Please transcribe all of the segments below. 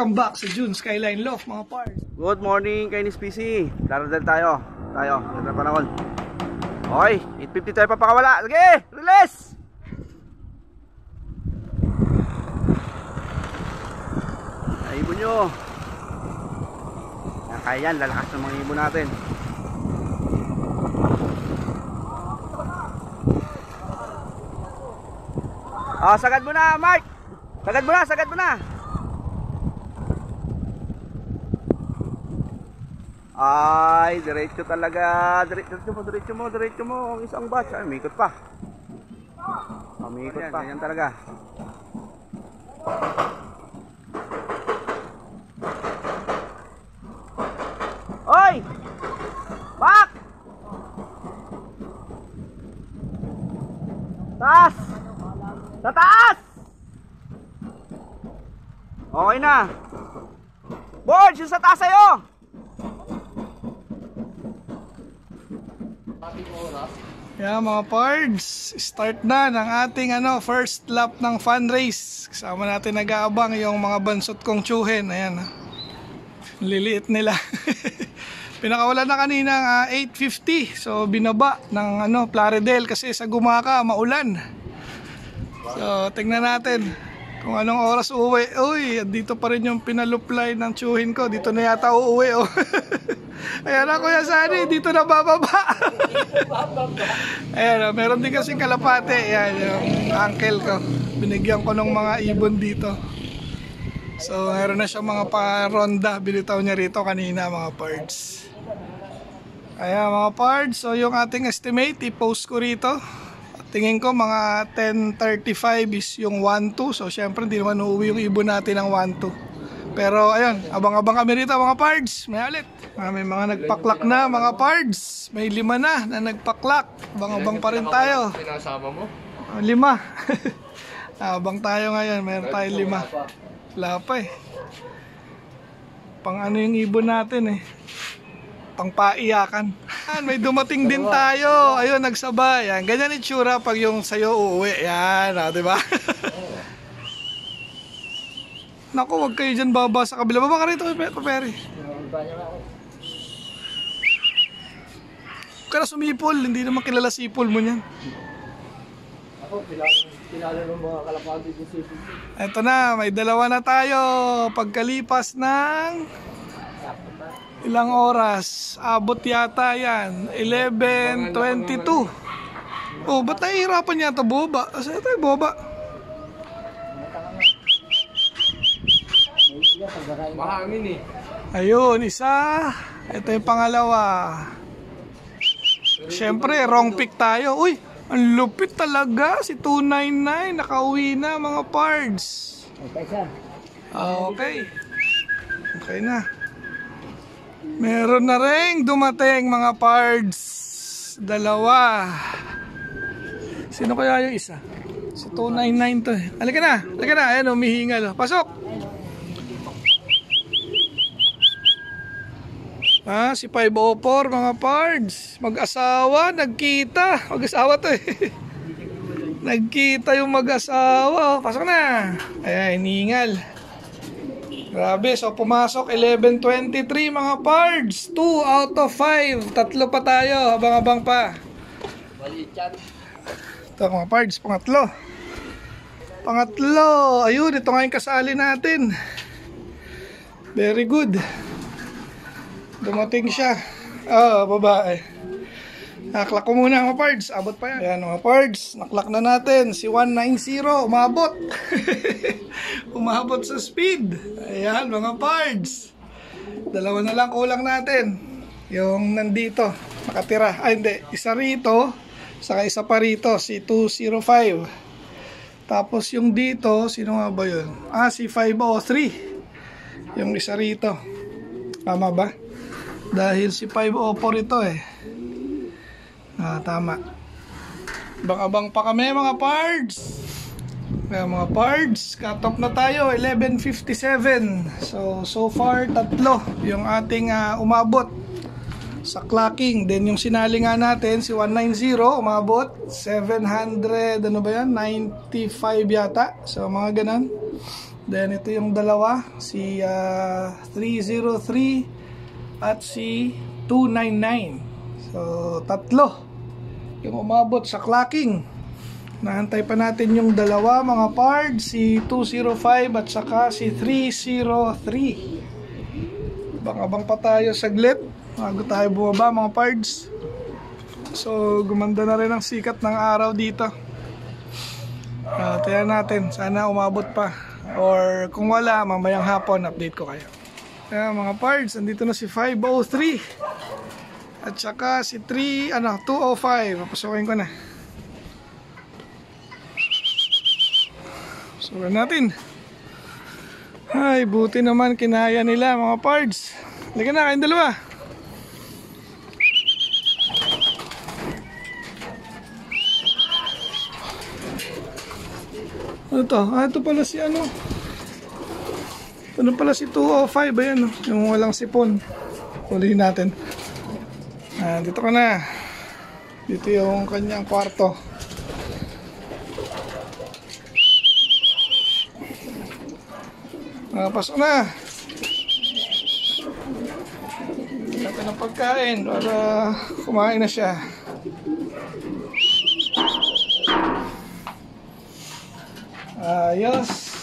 Welcome back sa June Skyline Loft mga pards. Good morning kay Nis PC. Daradal tayo. Ganda panahon. Okay, 850 tayo papakawala. Sige, release! Ay, ibon nyo. Kaya yan, lalakas ng mga ibon natin. Sagad mo na, Mark. Sagad mo na. Ay, diretso talaga. Diretso mo. Ang isang batch. Ay, umikot pa. Ganyan talaga. Oy! Back! Taas! Sa taas! Okay na. Board, yung sa taas sa'yo! Yeah, mga pards, start na ng ating first lap ng fun race. Kasama natin nag-aabang yung mga bansot kong tsuhin. Ayan, liliit nila. Pinakawalan na kanina 8:50. So binaba ng Plaridel kasi sa Gumaka maulan. So tingnan natin kung anong oras uuwi. Uy, dito pa rin yung pinaluply ng tsuhin ko. Dito na yata uuwi, oh. Ayan na, Kuya Sani, dito na bababa. Ayan, meron din kasing kalapate. Ayan, yung uncle ko. Binigyan ko ng mga ibon dito. So, meron na siyang mga paronda. Binitaw niya rito kanina, mga pards. Ayan, mga pards. So, yung ating estimate, i-post ko rito. Tingin ko mga 10:35 is yung 1-2. So, syempre, hindi naman uuwi yung ibon natin ng 1-2. Pero ayun, abang-abang kami rito mga pards. May alit. May mga nagpaklak na mga pards. May 5 na nagpaklak. Abang-abang pa rin tayo. Pinasama mo? 5. Abang tayo ngayon. Meron tayo 5. Wala pa eh. Pang yung ibon natin eh. Pang paiyakan. May dumating din tayo. Ayun, nagsabay. Yan. Ganyan itsura pag yung sayo uuwi. Yan, diba? Naku, wag kayo dyan baba sa kabila. Baba ka rito, Peri. Huwag ka na sumipol. Hindi naman kilala sipol mo niyan. Ako, kilala ng mga kalapati ko sipol. Eto na, may 2 na tayo. Pagkalipas ng ilang oras. Abot yata yan. 11:22. Oh, ba't nahihirapan yata boba? Asa tayo boba? Mahangin eh. Ayun, isa. Ito yung pangalawa. Siyempre, wrong pick tayo. Uy, ang lupit talaga. Si 299, nakauwi na mga pards. Okay. Okay na. Meron na rin dumating mga pards. 2. Sino kaya yung isa? Si 299 to eh. Halika na. Ayan, humihingal. Pasok. Si 504 mga pards. Mag-asawa, nagkita. Mag-asawa to eh. Nagkita yung mag-asawa. Pasok na. Ayan, hiningal. Grabe, so pumasok 11:23 mga pards. 2 out of 5. 3 pa tayo, abang-abang pa. Ito mga pards, pangatlo. Ayun, ito nga yung kasali natin. Very good. Dumating siya. Babae. Naklak ko muna mga pards. Abot pa yan. Ayan mga pards. Naklak na natin. Si 190. Umabot. Umabot sa speed. Ayan mga pards. 2 na lang kulang natin. Yung nandito. Nakatira. Ay hindi. Isa rito. Saka isa pa rito. Si 205. Tapos yung dito. Sino nga ba yun? Si 503. Yung isa rito. Tama ba? Dahil si 504 ito eh. Tama. Abang-abang pa kami mga pards. Kaya mga pards, cut off na tayo 11:57. So far 3 yung ating umabot sa clocking. Then yung sinali nga natin si 190 umabot 700 95 yata. So mga ganun. Then ito yung dalawa, si 303 at si 299. So tatlo yung umabot sa clocking. Naantay pa natin yung dalawa mga pards, si 205 at saka si 303. Abang-abang pa tayo saglit bago tayo bumaba mga pards. So gumanda na rin ang sikat ng araw dito. Tingnan natin, sana umabot pa, or kung wala mamayang hapon update ko kayo. Kaya mga pards, andito na si 503 at saka si 205. Papasukin ko na. Pasukin natin. Ay, buti naman kinaya nila mga pards. Halika na, kayong dalawa. Ano to? Ito pala si ano. Ito pala si 205. Ayan, yung walang sipon. Hulihin natin. Dito ka na. Dito yung kanyang kwarto. Pasok na. Natin ang pagkain para kumain na siya. Ayos.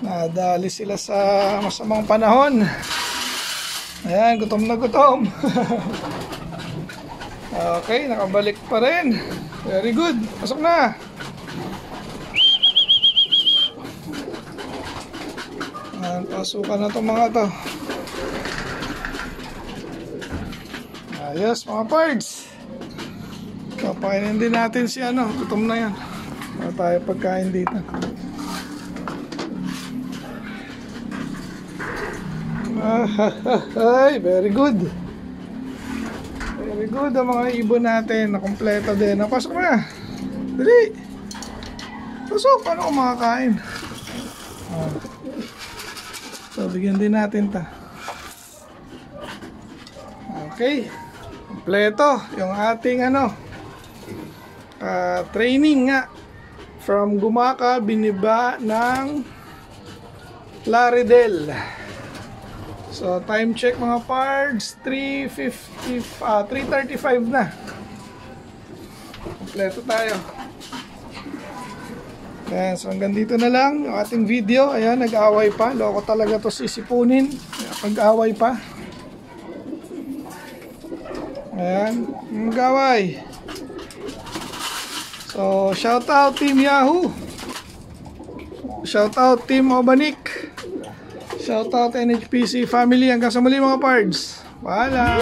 Nadali sila sa masamang panahon. Ayan, gutom na gutom. Okay, nakabalik pa rin. Very good. Pasok na. Ayan, pasukan na itong mga to. Ayos mga pards. Papainin din natin si ano. Gutom na yan. Wala tayo pagkain dito. Ay, very good. Very good ang mga ibon natin. Nakompleto din. Napasok na. Dali. Pasok. Paano kung makakain? So, bigyan din natin ta. Okay. Kompleto yung ating ano, training nga. From Gumaca, biniba ng Plaridel. So, time check mga pards, 3:35 na. Kompleto tayo. Ayan, so hanggang dito na lang yung ating video. Ayan, nag-away pa. Loko talaga to sisipunin. Pag-away pa. Ayan, nag-away. So, shout out Team Yahoo. Shout out Team Obanik. Shout out NHPC family. Hanggang sa muli mga pards. Paalam.